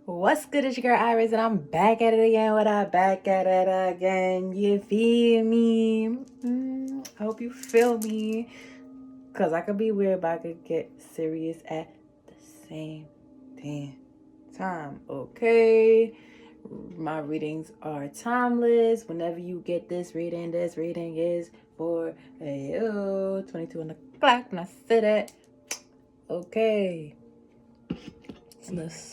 What's good? It's your girl Iris, and I'm back at it again. Back at it again? You feel me? I hope you feel me. Because I could be weird, but I could get serious at the same damn time. Okay? My readings are timeless. Whenever you get this reading is for you. 22 on the clock, and I said it. Okay. Let's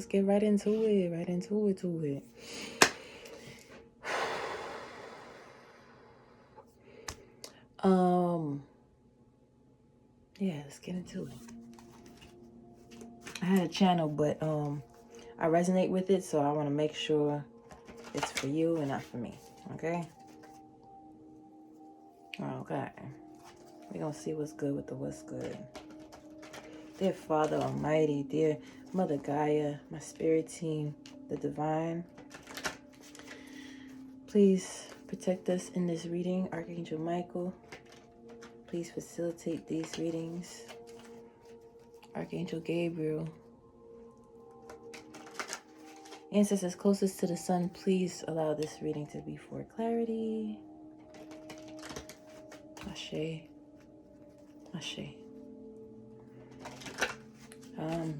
get right into it. Yeah, let's get into it. I had a channel, but I resonate with it, so I want to make sure it's for you and not for me. Okay. We're gonna see what's good with the what's good. Dear Father Almighty, dear Mother Gaia, my spirit team, the divine, please protect us in this reading. Archangel Michael, please facilitate these readings. Archangel Gabriel, ancestors closest to the sun, please allow this reading to be for clarity. Ashe. Ashe.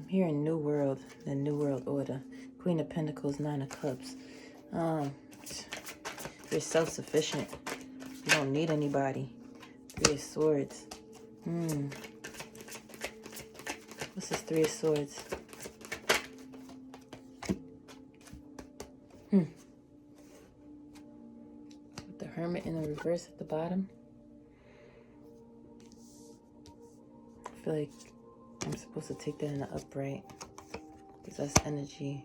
Here in New World, the New World Order, Queen of Pentacles, Nine of Cups. You're self-sufficient. You don't need anybody. Three of Swords. What's this Three of Swords? With the Hermit in the reverse at the bottom. I feel like I'm supposed to take that in the upright, because that's energy.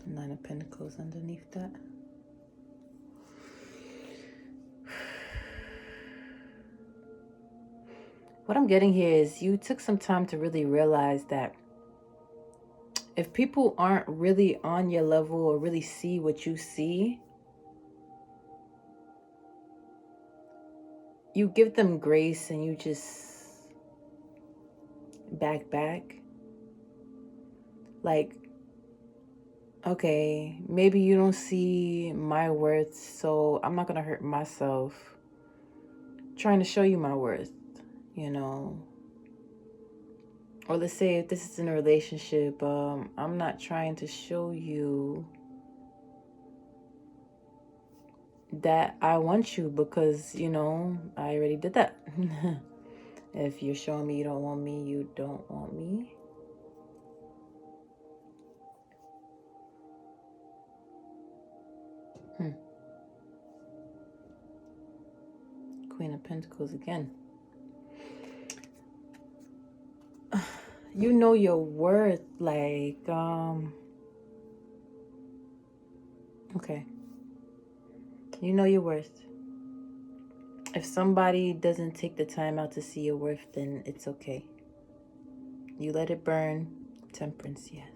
Nine of Pentacles underneath that. What I'm getting here is you took some time to really realize that if people aren't really on your level or really see what you see, you give them grace and you just back. Like, okay, maybe you don't see my worth, so I'm not gonna hurt myself trying to show you my worth, you know. Or let's say if this is in a relationship, I'm not trying to show you that I want you, because, you know, I already did that. If you're showing me you don't want me, you don't want me. Queen of Pentacles again. You know your worth, like, okay. You know your worth. If somebody doesn't take the time out to see your worth, then it's okay. You let it burn. Temperance, yes.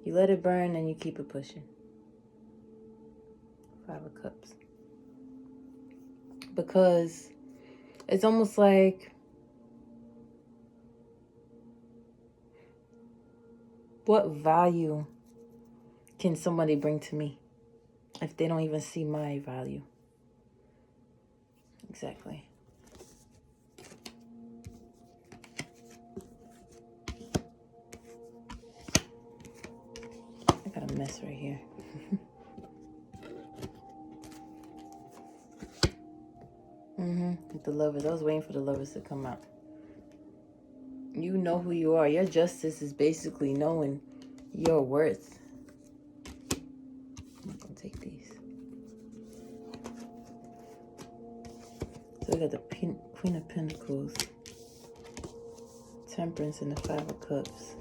You let it burn and you keep it pushing. Five of Cups. Because it's almost like, what value can somebody bring to me if they don't even see my value? Exactly. I got a mess right here. With the Lovers. I was waiting for the Lovers to come out. You know who you are. Your justice is basically knowing your worth. I'm not going to take these. So we got the Queen of Pentacles, Temperance, and the Five of Cups.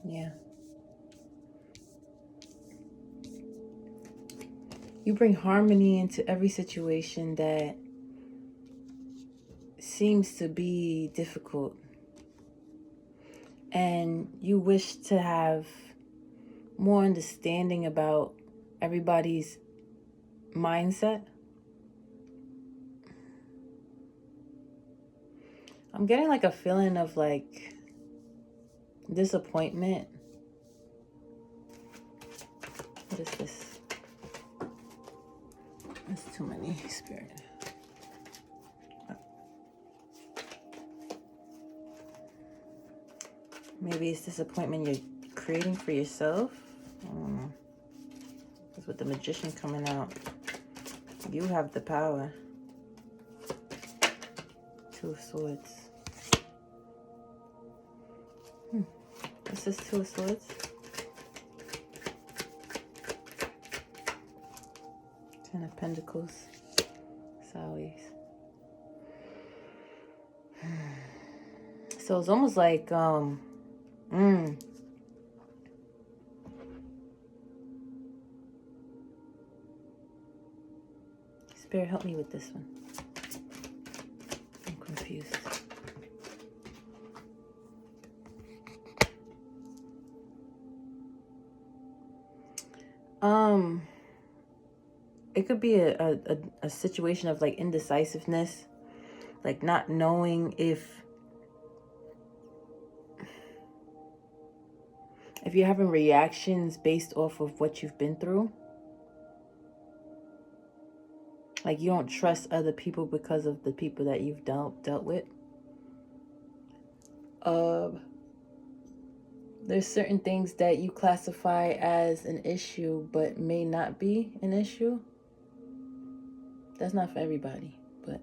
Yeah. You bring harmony into every situation that seems to be difficult. And you wish to have more understanding about everybody's mindset. I'm getting like a feeling of like disappointment. What is this? That's too many, Spirit. Maybe it's disappointment you're creating for yourself. Because with the Magician coming out, you have the power. Two of Swords. What's this Two of Swords? Ten of Pentacles. Sideways. So it's almost like, Spirit, help me with this one. I'm confused. It could be a situation of like indecisiveness, like not knowing if you're having reactions based off of what you've been through. Like you don't trust other people because of the people that you've dealt with. There's certain things that you classify as an issue but may not be an issue. That's not for everybody, but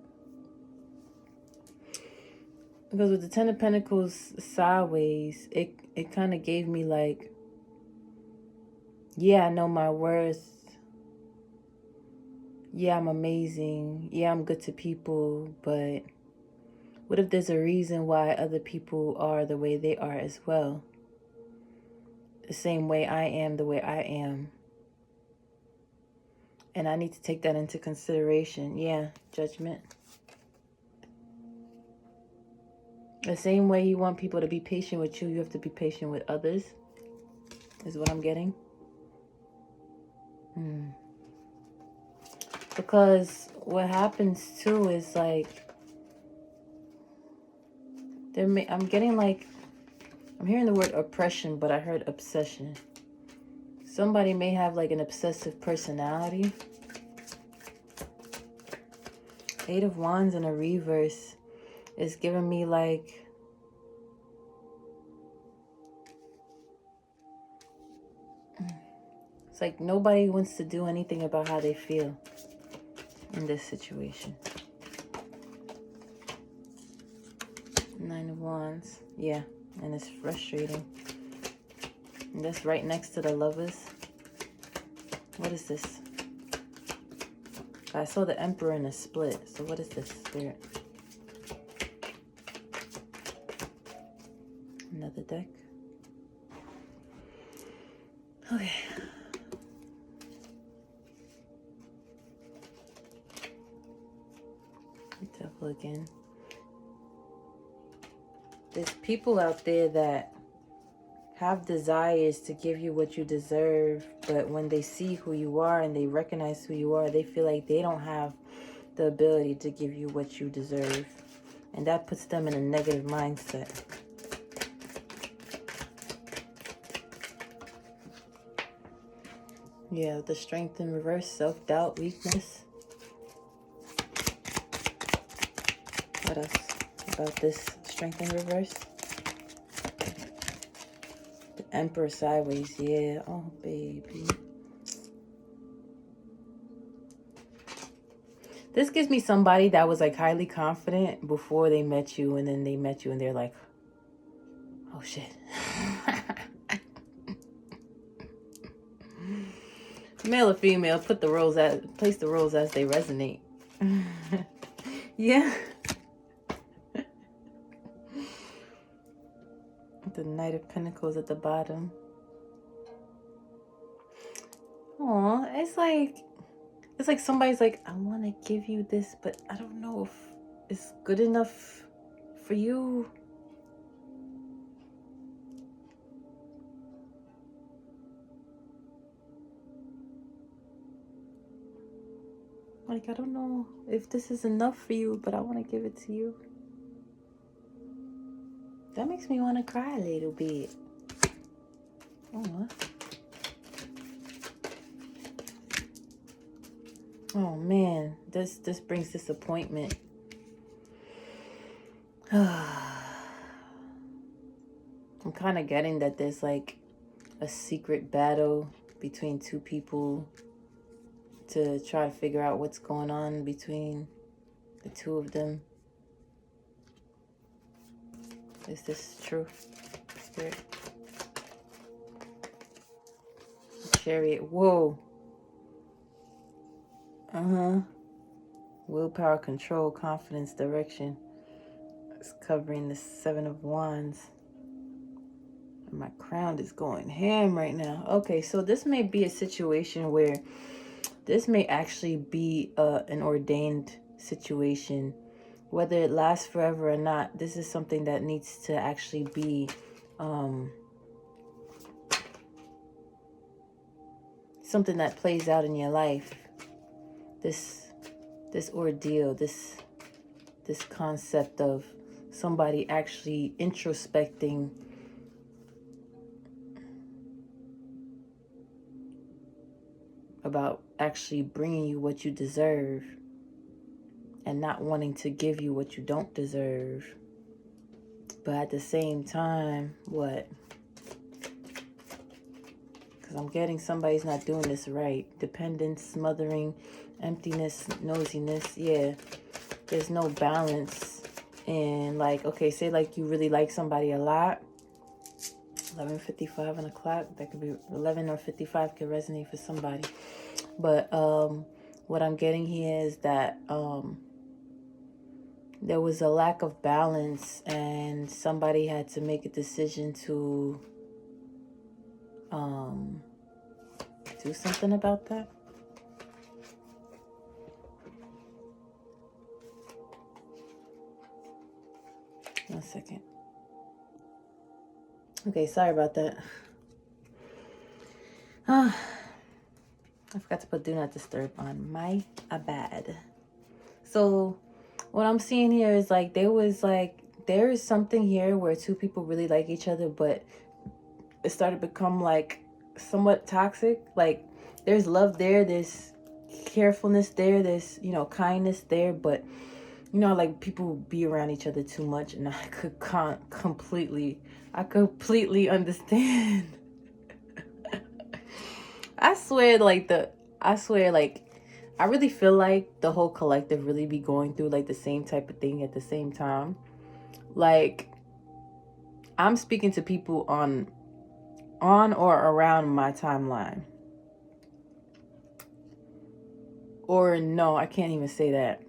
because with the Ten of Pentacles sideways, it kind of gave me like, yeah, I know my worth. Yeah, I'm amazing. Yeah, I'm good to people, but what if there's a reason why other people are the way they are as well? The same way I am the way I am. And I need to take that into consideration. Yeah, Judgment. The same way you want people to be patient with you, you have to be patient with others, is what I'm getting. Because what happens too is like, I'm getting like, I'm hearing the word oppression, but I heard obsession. Somebody may have like an obsessive personality. Eight of Wands in a reverse is giving me like, it's like nobody wants to do anything about how they feel in this situation. Nine of Wands. Yeah, and it's frustrating. And that's right next to the Lovers. What is this? I saw the Emperor in a split. So what is this, Spirit? Another deck. Okay. Devil again. There's people out there that have desires to give you what you deserve, but when they see who you are and they recognize who you are, they feel like they don't have the ability to give you what you deserve. And that puts them in a negative mindset. Yeah, the Strength in reverse, self-doubt, weakness. What else about this Strength in reverse? The Emperor sideways, yeah. Oh, baby. This gives me somebody that was like highly confident before they met you, and then they met you and they're like, oh shit. Male or female, place the roles as they resonate. Yeah. The Knight of Pentacles at the bottom. Aw, it's like somebody's like, I want to give you this, but I don't know if it's good enough for you. Like, I don't know if this is enough for you, but I want to give it to you. That makes me want to cry a little bit. Oh, oh man, this brings disappointment. I'm kind of getting that there's like a secret battle between two people to try to figure out what's going on between the two of them. Is this true, Spirit? Chariot. Whoa. Willpower, control, confidence, direction. It's covering the 7 of Wands. And my crown is going ham right now. Okay, so this may be a situation where this may actually be an ordained situation. Whether it lasts forever or not, this is something that needs to actually be something that plays out in your life. This ordeal, this concept of somebody actually introspecting about actually bringing you what you deserve and not wanting to give you what you don't deserve. But at the same time, what? Because I'm getting somebody's not doing this right. Dependence, smothering, emptiness, nosiness. Yeah, there's no balance. And like, okay, say like you really like somebody a lot. 11:55 on the clock. That could be 11 or 55 could resonate for somebody. But what I'm getting here is that there was a lack of balance and somebody had to make a decision to do something about that. One second. Okay, sorry about that. I forgot to put do not disturb on. My bad. So what I'm seeing here is like there is something here where two people really like each other, but it started to become like somewhat toxic. Like there's love there, there's carefulness there, there's, you know, kindness there, but you know, like people be around each other too much, and I completely understand. I swear, I really feel like the whole collective really be going through like the same type of thing at the same time. Like, I'm speaking to people on or around my timeline. Or no, I can't even say that.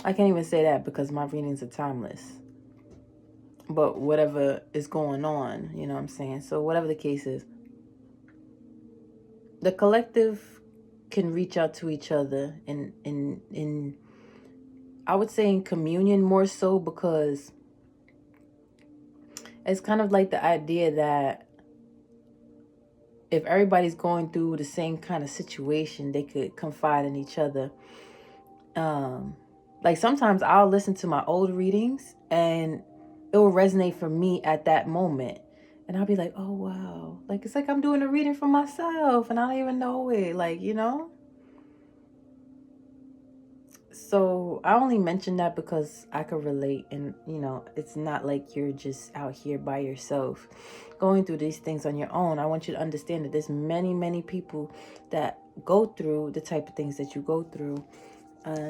I can't even say that because my readings are timeless. But whatever is going on, you know what I'm saying? So whatever the case is, the collective can reach out to each other in I would say in communion more so, because it's kind of like the idea that if everybody's going through the same kind of situation, they could confide in each other. Like sometimes I'll listen to my old readings and it will resonate for me at that moment. And I'll be like, oh, wow. Like, it's like I'm doing a reading for myself and I don't even know it. Like, you know? So I only mention that because I could relate. And, you know, it's not like you're just out here by yourself going through these things on your own. I want you to understand that there's many, many people that go through the type of things that you go through.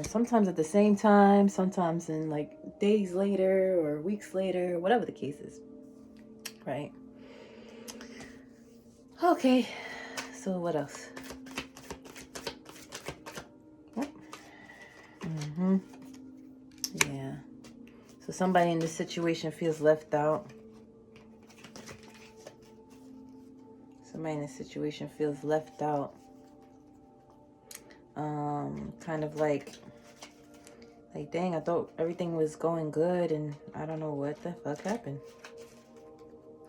Sometimes at the same time, sometimes in like days later or weeks later, whatever the case is. Right? Okay, so what else? Yeah. So somebody in this situation feels left out. Somebody in this situation feels left out. Kind of like, dang, I thought everything was going good and I don't know what the fuck happened.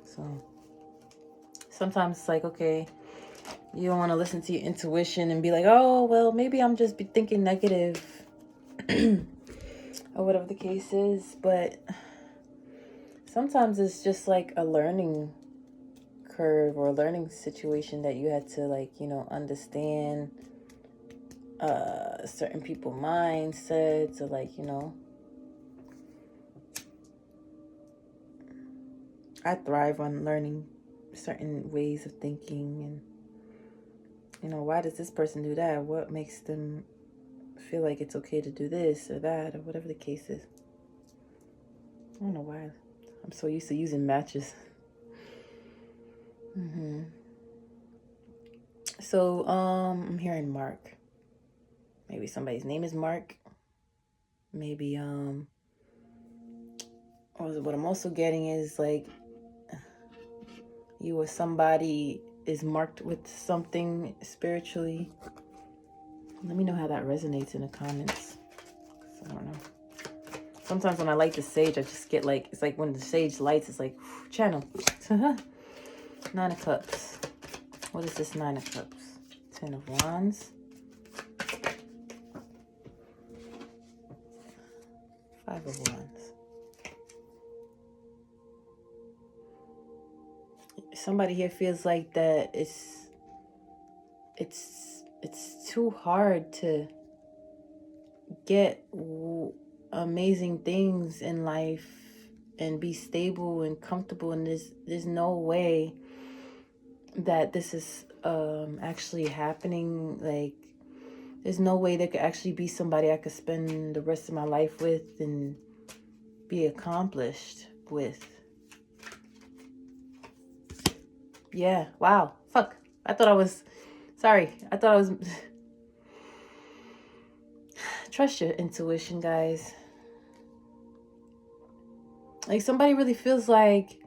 So sometimes it's like, okay, You don't want to listen to your intuition and be like, oh, well, maybe I'm just thinking negative or whatever the case is. But sometimes it's just like a learning curve or a learning situation that you had to, like, you know, understand certain people mindsets, or like, you know, I thrive on learning certain ways of thinking, and, you know, why does this person do that? What makes them feel like it's okay to do this or that, or whatever the case is. I don't know why I'm so used to using matches. So I'm hearing Mark. Maybe somebody's name is Mark. Maybe what I'm also getting is like you or somebody is marked with something spiritually. Let me know how that resonates in the comments. I don't know. Sometimes when I light the sage, I just get like, it's like when the sage lights, it's like, whew, channel. 9 of Cups. What is this 9 of Cups? 10 of Wands. 5 of Wands. Somebody here feels like that it's too hard to get amazing things in life and be stable and comfortable, and there's no way that this is actually happening. Like, there's no way there could actually be somebody I could spend the rest of my life with and be accomplished with. Yeah, wow. Fuck. I thought I was trust your intuition, guys. Like, somebody really feels like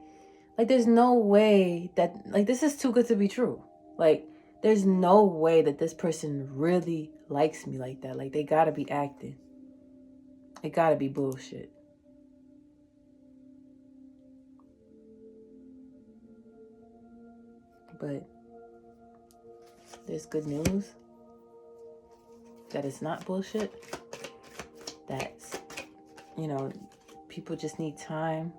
there's no way that, like, this is too good to be true. Like, there's no way that this person really likes me like that. Like, they gotta be acting. It gotta be bullshit. But there's good news that it's not bullshit. That's, you know, people just need time.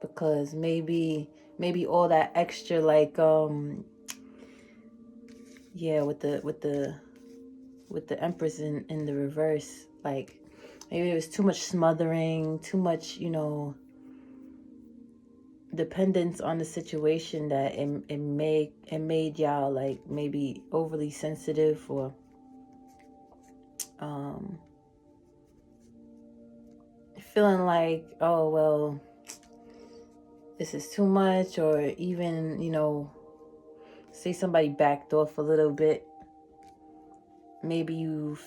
Because maybe all that extra, like, yeah, with the Empress in the reverse, like, maybe it was too much smothering, too much, you know, dependence on the situation, that it made y'all, like, maybe overly sensitive, or feeling like, oh, well, this is too much. Or even, you know, say somebody backed off a little bit. Maybe you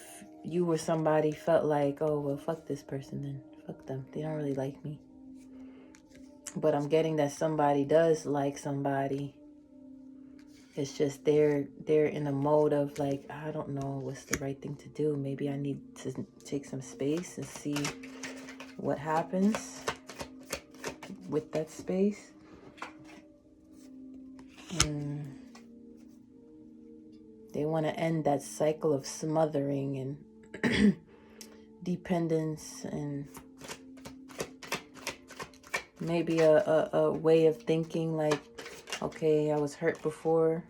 or somebody felt like, oh, well, fuck this person then. Fuck them. They don't really like me. But I'm getting that somebody does like somebody. It's just they're in a mode of like, I don't know what's the right thing to do. Maybe I need to take some space and see what happens with that space. They want to end that cycle of smothering and dependence, and maybe a way of thinking like, okay, I was hurt before.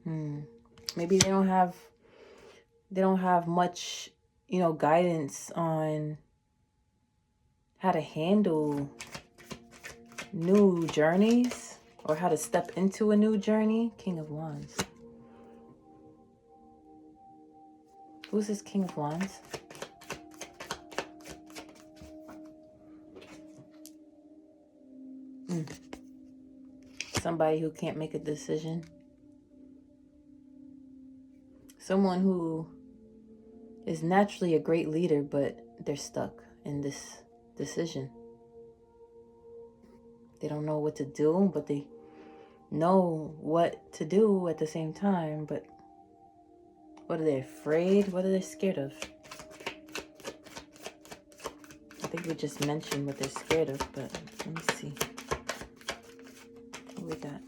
Maybe they don't have much, you know, guidance on how to handle new journeys or how to step into a new journey. King of Wands. Who's this King of Wands? Somebody who can't make a decision. Someone who is naturally a great leader, but they're stuck in this decision. They don't know what to do, but they know what to do at the same time. But what are they afraid? What are they scared of? I think we just mentioned what they're scared of, but let me see. with that.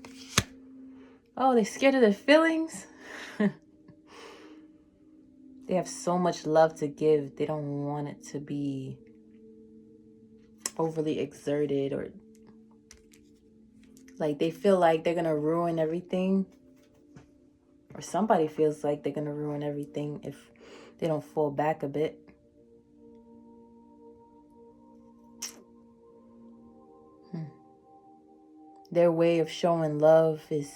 Oh, they're scared of their feelings. They have so much love to give. They don't want it to be overly exerted, or like they feel like they're gonna ruin everything, or somebody feels like they're gonna ruin everything if they don't fall back a bit. Their way of showing love is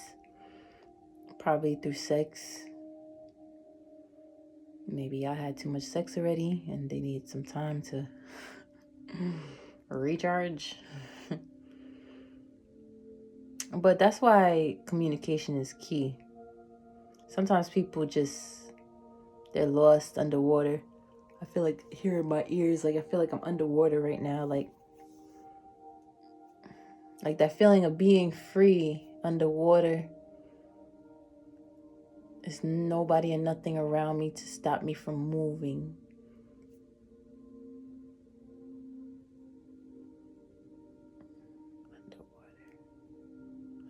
probably through sex. Maybe I had too much sex already and they need some time to recharge. But that's why communication is key. Sometimes people they're lost underwater. I feel like here in my ears, like I feel like I'm underwater right now. Like that feeling of being free underwater. There's nobody and nothing around me to stop me from moving.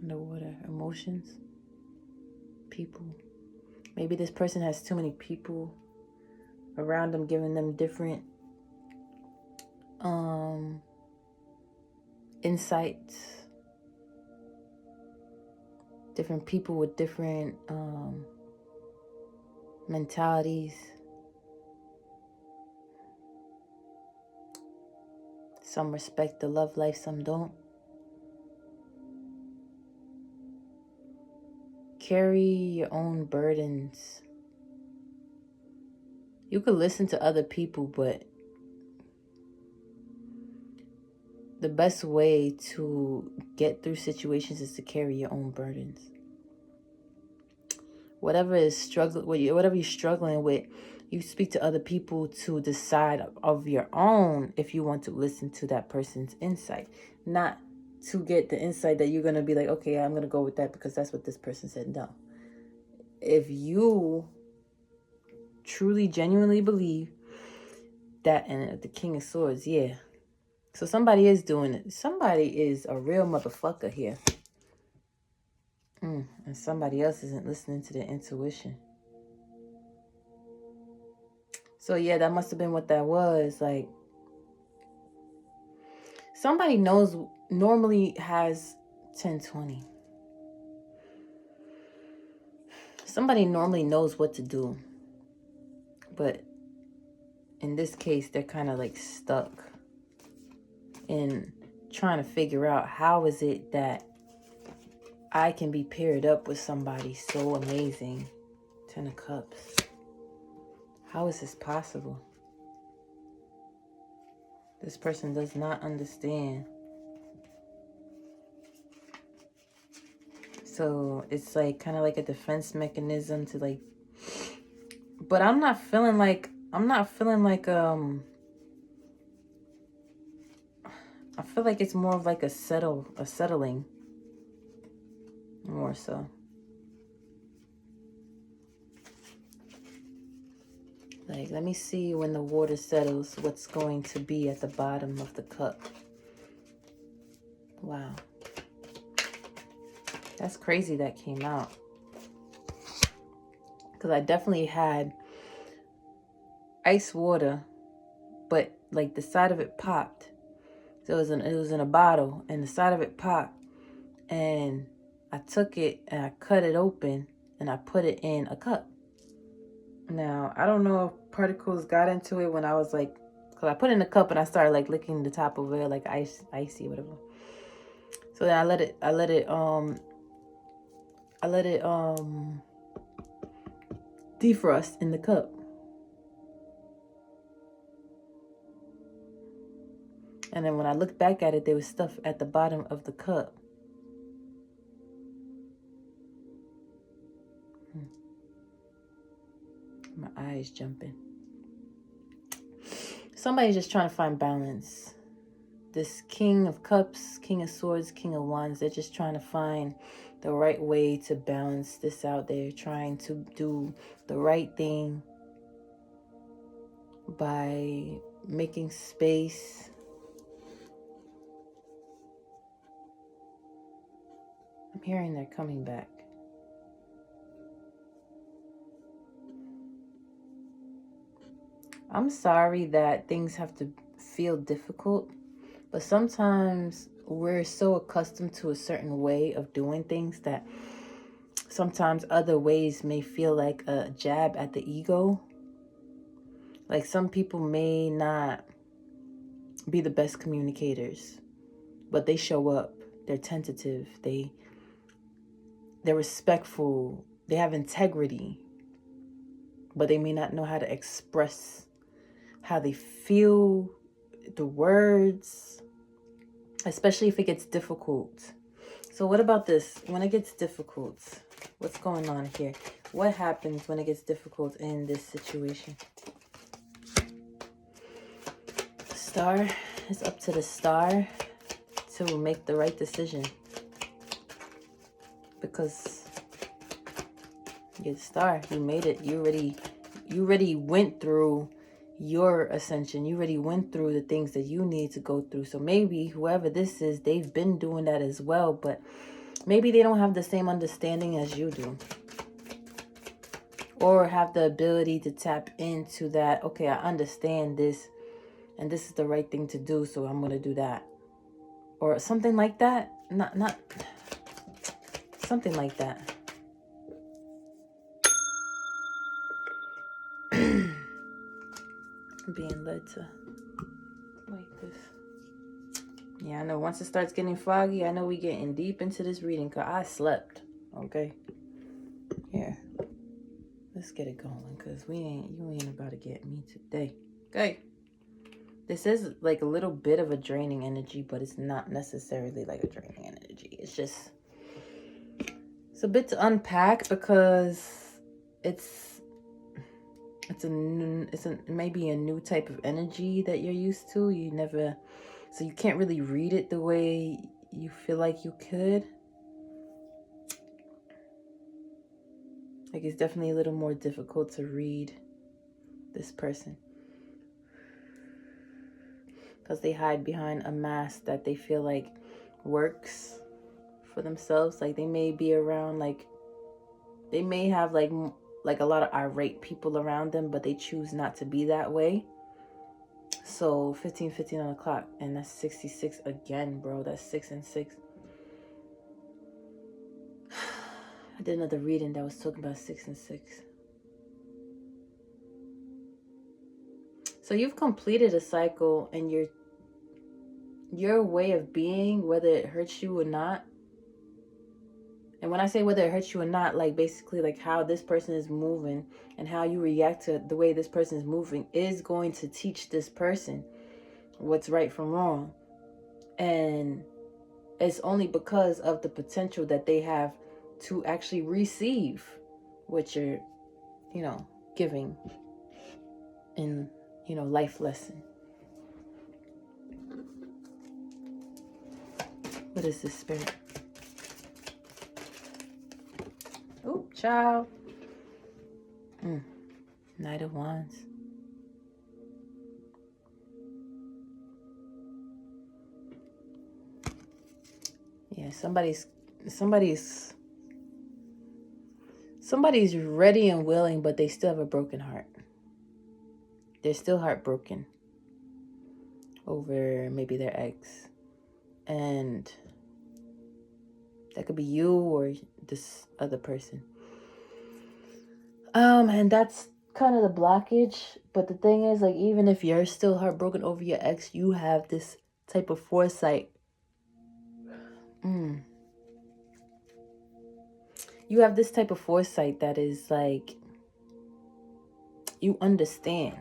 Underwater emotions, people. Maybe this person has too many people around them giving them different insights, different people with different mentalities. Some respect the love life, some don't. Carry your own burdens. You could listen to other people, but the best way to get through situations is to carry your own burdens. Whatever you're struggling with, you speak to other people to decide of your own if you want to listen to that person's insight. Not to get the insight that you're going to be like, okay, I'm going to go with that because that's what this person said. No. If you truly, genuinely believe that, and the King of Swords, yeah. So somebody is doing it. Somebody is a real motherfucker here. And somebody else isn't listening to their intuition. So yeah, that must have been what that was. Like, somebody normally has 10/20. Somebody normally knows what to do. But in this case, they're kind of like stuck in trying to figure out how is it that I can be paired up with somebody so amazing. 10 of Cups. How is this possible? This person does not understand. So it's like kind of like a defense mechanism to like, but I'm not feeling like I feel like it's more of like a settling more so. Like, let me see when the water settles what's going to be at the bottom of the cup. Wow. That's crazy that came out. Because I definitely had ice water, but like the side of it popped. So it was in a bottle and the side of it popped. And I took it and I cut it open and I put it in a cup. Now, I don't know if particles got into it when I was like, because I put it in a cup and I started like licking the top of it, like icy, whatever. So then I let it defrost in the cup. And then when I looked back at it, there was stuff at the bottom of the cup. My eyes jumping. Somebody's just trying to find balance. This King of Cups, King of Swords, King of Wands, they're just trying to find the right way to balance this out. They're trying to do the right thing by making space. I'm hearing they're coming back. I'm sorry that things have to feel difficult, but sometimes we're so accustomed to a certain way of doing things that sometimes other ways may feel like a jab at the ego. Like some people may not be the best communicators, but they show up. They're tentative. They're respectful. They have integrity, but they may not know how to express how they feel, the words, especially if it gets difficult. So what about this? When it gets difficult, what's going on here? What happens when it gets difficult in this situation? The star is up to the star to make the right decision. Because you're the star. You made it. You already went through your ascension. You already went through the things that you need to go through. So maybe whoever this is, they've been doing that as well, but maybe they don't have the same understanding as you do, or have the ability to tap into that. Okay, I understand this, and this is the right thing to do, so I'm gonna do that, or something like that. Not something like that. Being led to like this. Yeah, I know once it starts getting foggy, I know we getting deep into this reading because I slept. Okay. Here. Let's get it going because you ain't about to get me today. Okay. This is like a little bit of a draining energy, but it's not necessarily like a draining energy. It's a bit to unpack because it's maybe a new type of energy that you're used to. So you can't really read it the way you feel like you could. Like it's definitely a little more difficult to read this person because they hide behind a mask that they feel like works for themselves. Like they may be around, like they may have like a lot of irate people around them, but they choose not to be that way. So 15:15 on the clock, and that's 66 again, bro. That's 6 and 6. I did another reading that was talking about 6 and 6. So you've completed a cycle, and your way of being, whether it hurts you or not. And when I say whether it hurts you or not, like basically like how this person is moving and how you react to the way this person is moving is going to teach this person what's right from wrong. And it's only because of the potential that they have to actually receive what you're, giving in, life lesson. What is this, spirit? Oh, child. Knight of Wands. Yeah, somebody's ready and willing, but they still have a broken heart. They're still heartbroken over maybe their ex. And that could be you or this other person. And that's kind of the blockage. But the thing is, like, even if you're still heartbroken over your ex, you have this type of foresight. You have this type of foresight that is like, you understand.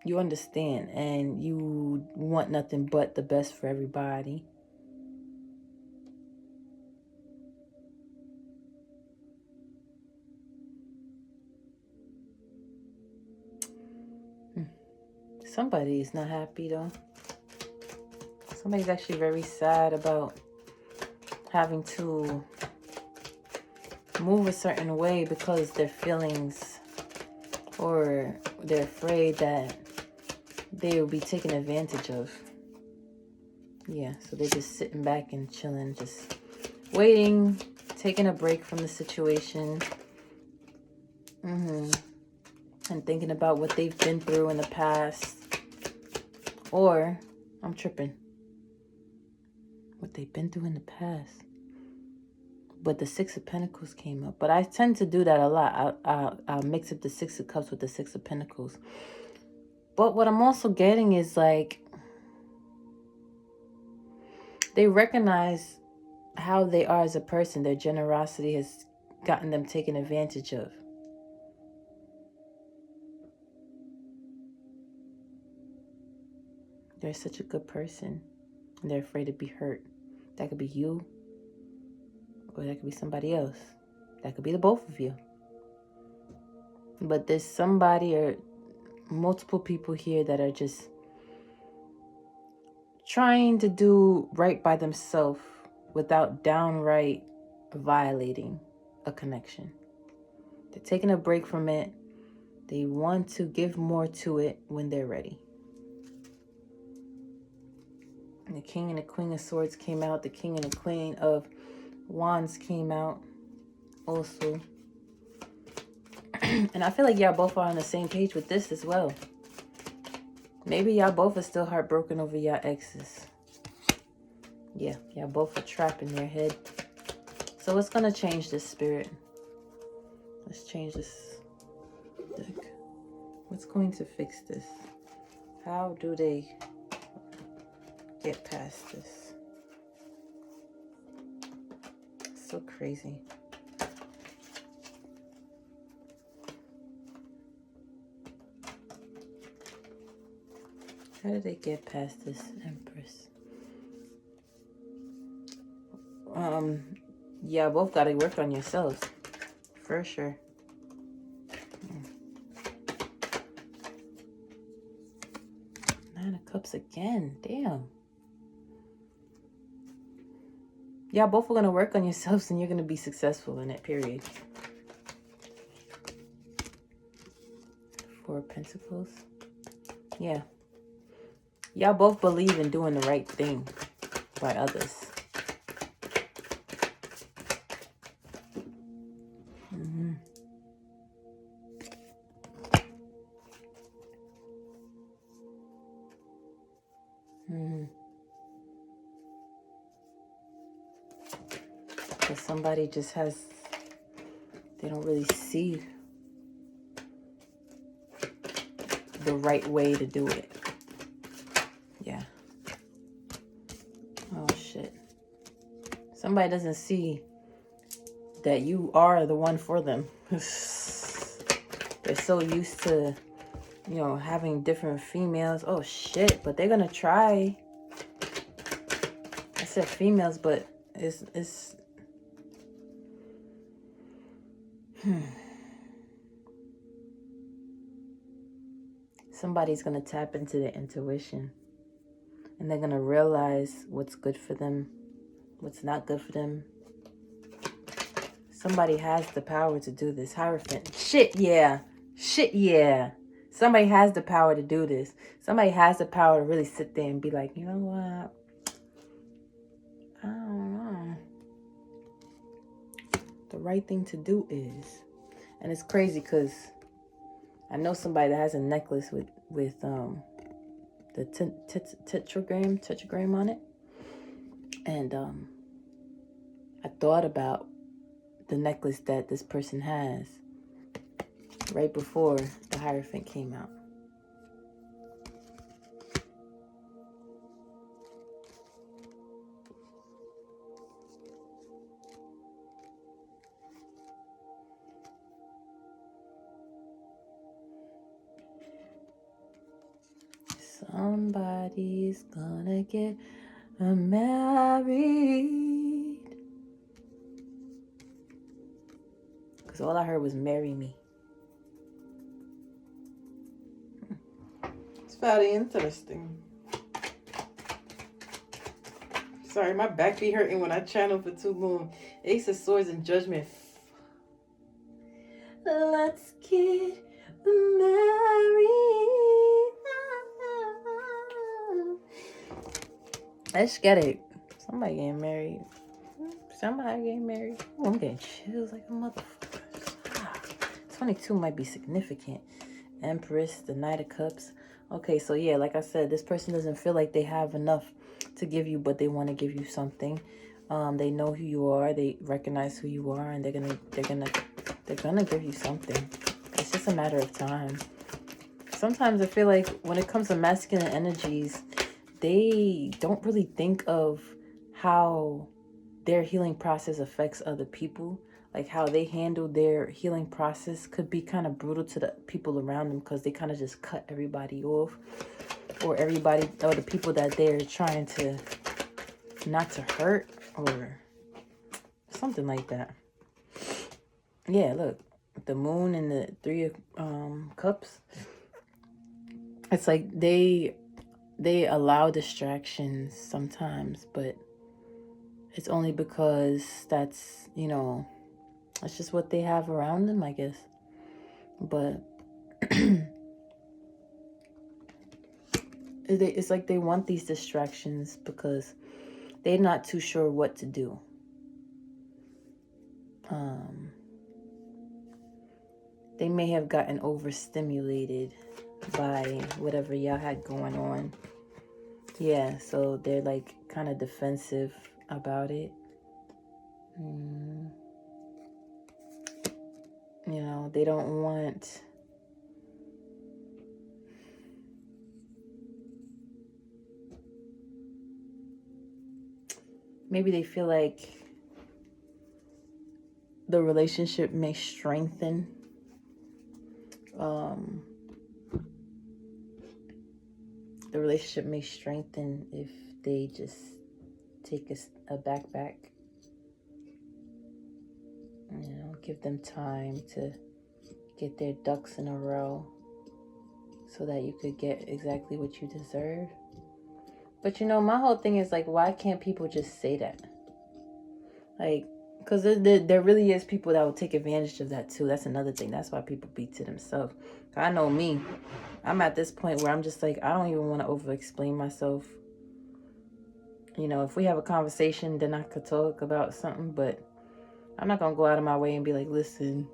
You understand, and you want nothing but the best for everybody. Somebody's not happy though. Somebody's actually very sad about having to move a certain way because their feelings, or they're afraid that they will be taken advantage of. Yeah, so they're just sitting back and chilling, just waiting, taking a break from the situation. And thinking about what they've been through in the past. Or, I'm tripping. What they've been through in the past. But the Six of Pentacles came up. But I tend to do that a lot. I'll mix up the Six of Cups with the Six of Pentacles. But what I'm also getting is like, they recognize how they are as a person. Their generosity has gotten them taken advantage of. They're such a good person. And they're afraid to be hurt. That could be you. Or that could be somebody else. That could be the both of you. But there's somebody or multiple people here that are just trying to do right by themselves without downright violating a connection. They're taking a break from it. They want to give more to it when they're ready. And the King and the Queen of Swords came out. The King and the Queen of Wands came out also. And I feel like y'all both are on the same page with this as well. Maybe y'all both are still heartbroken over y'all exes. Yeah, y'all both are trapped in their head. So what's going to change this, Spirit? Let's change this deck. What's going to fix this? How do they get past this? It's so crazy. How do they get past this, Empress? Yeah, both got to work on yourselves. For sure. Nine of Cups again. Damn. Y'all both are going to work on yourselves and you're going to be successful in that period. Four of Pentacles. Yeah. Y'all both believe in doing the right thing by others. Because somebody just has, they don't really see the right way to do it. Yeah. Oh, shit. Somebody doesn't see that you are the one for them. They're so used to, you know, having different females. Oh, shit. But they're going to try. I said females, but it's somebody's going to tap into their intuition. And they're going to realize what's good for them, what's not good for them. Somebody has the power to do this. Hierophant. Shit, yeah. Shit, yeah. Somebody has the power to do this. Somebody has the power to really sit there and be like, you know what? I don't know. The right thing to do is. And it's crazy because I know somebody that has a necklace with the tetragram on it. And I thought about the necklace that this person has right before the Hierophant came out. Somebody's gonna get married. Because all I heard was marry me. It's very interesting. Sorry, my back be hurting when I channel for too long. Ace of Swords and Judgment. Let's get married. Let's get it. Somebody getting married. Somebody getting married. Ooh, I'm getting chills like a motherfucker. 22 might be significant. Empress, the Knight of Cups. Okay, so yeah, like I said, this person doesn't feel like they have enough to give you, but they want to give you something. They know who you are. They recognize who you are, and they're gonna give you something. It's just a matter of time. Sometimes I feel like when it comes to masculine energies, they don't really think of how their healing process affects other people. Like how they handle their healing process could be kind of brutal to the people around them because they kind of just cut everybody off, or the people that they're trying to not to hurt or something like that. Yeah, look, the moon and the three of cups. It's like they allow distractions sometimes, but it's only because that's, that's just what they have around them, I guess. But it's like they want these distractions because they're not too sure what to do. They may have gotten overstimulated by whatever y'all had going on. Yeah, so they're like kind of defensive about it. They don't want... Maybe they feel like the relationship may strengthen. The relationship may strengthen if they just take a backpack. Give them time to get their ducks in a row so that you could get exactly what you deserve. But my whole thing is like, why can't people just say that? Like, because there really is people that will take advantage of that too. That's another thing. That's why people beat to themselves. I know me. I'm at this point where I'm just like, I don't even want to over-explain myself. If we have a conversation, then I could talk about something, but I'm not going to go out of my way and be like, listen,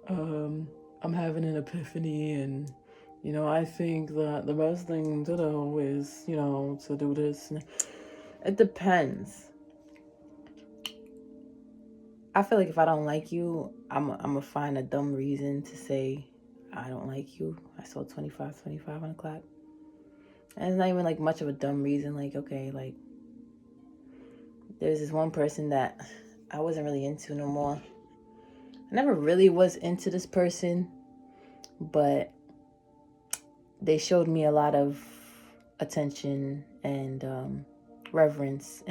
I'm having an epiphany, and, I think that the best thing to do is, to do this. It depends. I feel like if I don't like you, I'm going to find a dumb reason to say I don't like you. I saw 25 on the clock. And it's not even like much of a dumb reason. Like, okay, like there's this one person that I wasn't really into no more. I never really was into this person, but they showed me a lot of attention and reverence.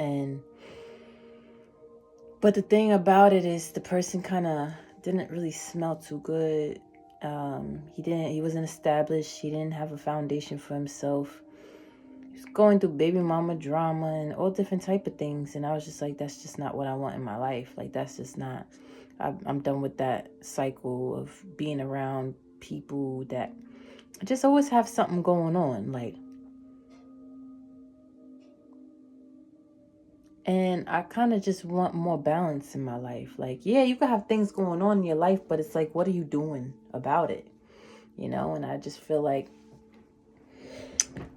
But the thing about it is the person kind of didn't really smell too good. He wasn't established. He didn't have a foundation for himself. He was going through baby mama drama and all different type of things. And I was just like, that's just not what I want in my life. Like, that's just not, I'm done with that cycle of being around people that just always have something going on. Like, and I kind of just want more balance in my life. Like, yeah, you can have things going on in your life, but it's like, what are you doing about it? And I just feel like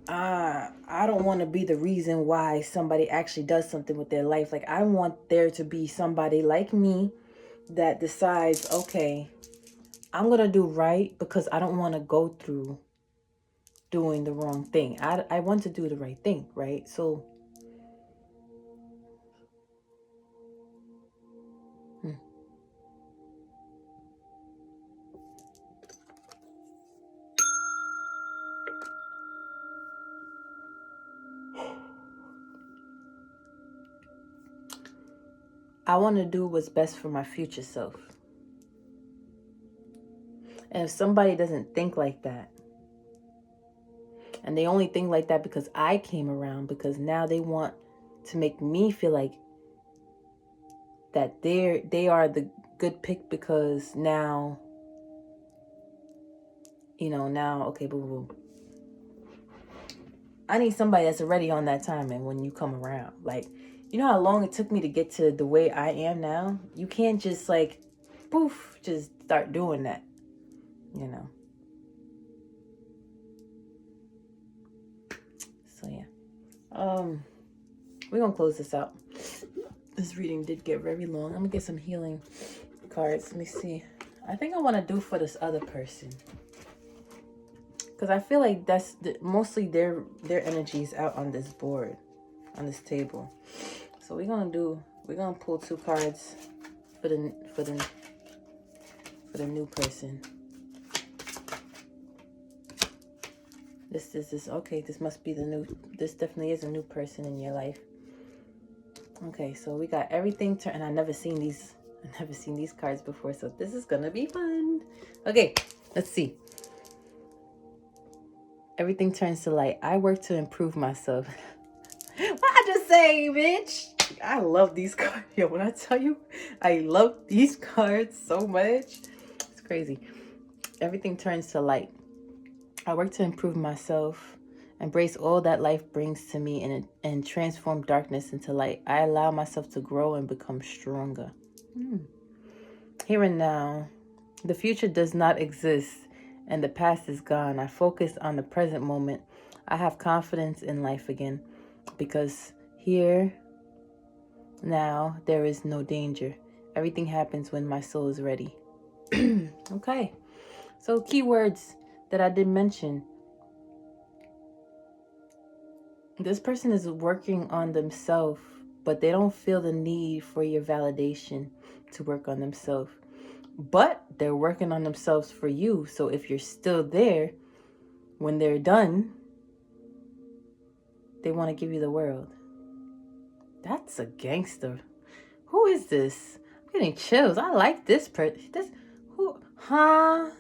I don't want to be the reason why somebody actually does something with their life. Like, I want there to be somebody like me that decides, okay, I'm going to do right because I don't want to go through doing the wrong thing. I want to do the right thing, right? So, I want to do what's best for my future self. And if somebody doesn't think like that, and they only think like that because I came around, because now they want to make me feel like that they are the good pick because now, now, okay, boo boo. I need somebody that's already on that timing when you come around. Like, you know how long it took me to get to the way I am now? You can't just like, poof, just start doing that, you know? So yeah. We're gonna close this out. This reading did get very long. I'm gonna get some healing cards. Let me see. I think I want to do for this other person, because I feel like that's mostly their energies out on this board, on this table. So we're gonna pull 2 cards for the new person. This is okay. This must be this definitely is a new person in your life. Okay, so we got everything and I've never seen these cards before, so this is gonna be fun. Okay, let's see. Everything turns to light. I work to improve myself. What I just say, bitch? I love these cards. Yo, when I tell you, I love these cards so much. It's crazy. Everything turns to light. I work to improve myself, embrace all that life brings to me, and transform darkness into light. I allow myself to grow and become stronger. Here and now, the future does not exist and the past is gone. I focus on the present moment. I have confidence in life again because here, now, there is no danger. Everything happens when my soul is ready. Okay, so keywords that I did mention. This person is working on themselves, but they don't feel the need for your validation to work on themselves. But they're working on themselves for you. So if you're still there, when they're done, they want to give you the world. That's a gangster. Who is this? I'm getting chills. I like this person. Who? Huh?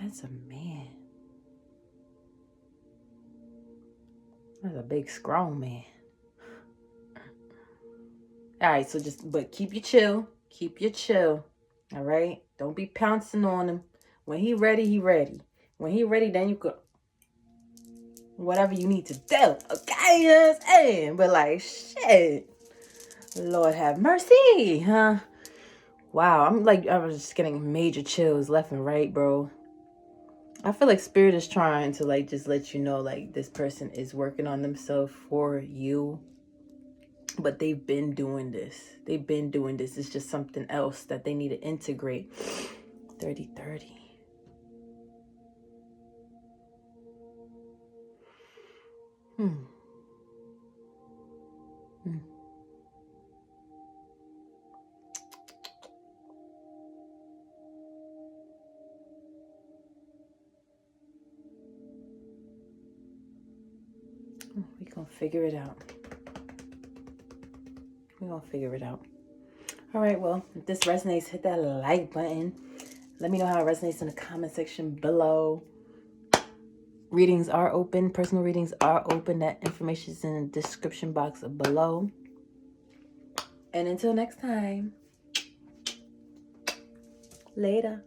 That's a man. That's a big, strong man. All right, so but keep your chill. Keep your chill. All right? Don't be pouncing on him. When he ready, he ready. When he ready, then you go. Whatever you need to do. Okay? Yes, and but like, shit. Lord have mercy, huh? Wow, I was just getting major chills left and right, bro. I feel like Spirit is trying to like just let you know like this person is working on themselves for you. But they've been doing this. It's just something else that they need to integrate. 30-30. We're gonna figure it out. All right, well, if this resonates, hit that like button. Let me know how it resonates in the comment section below. Readings are open. Personal readings are open. That information is in the description box below. And until next time, later.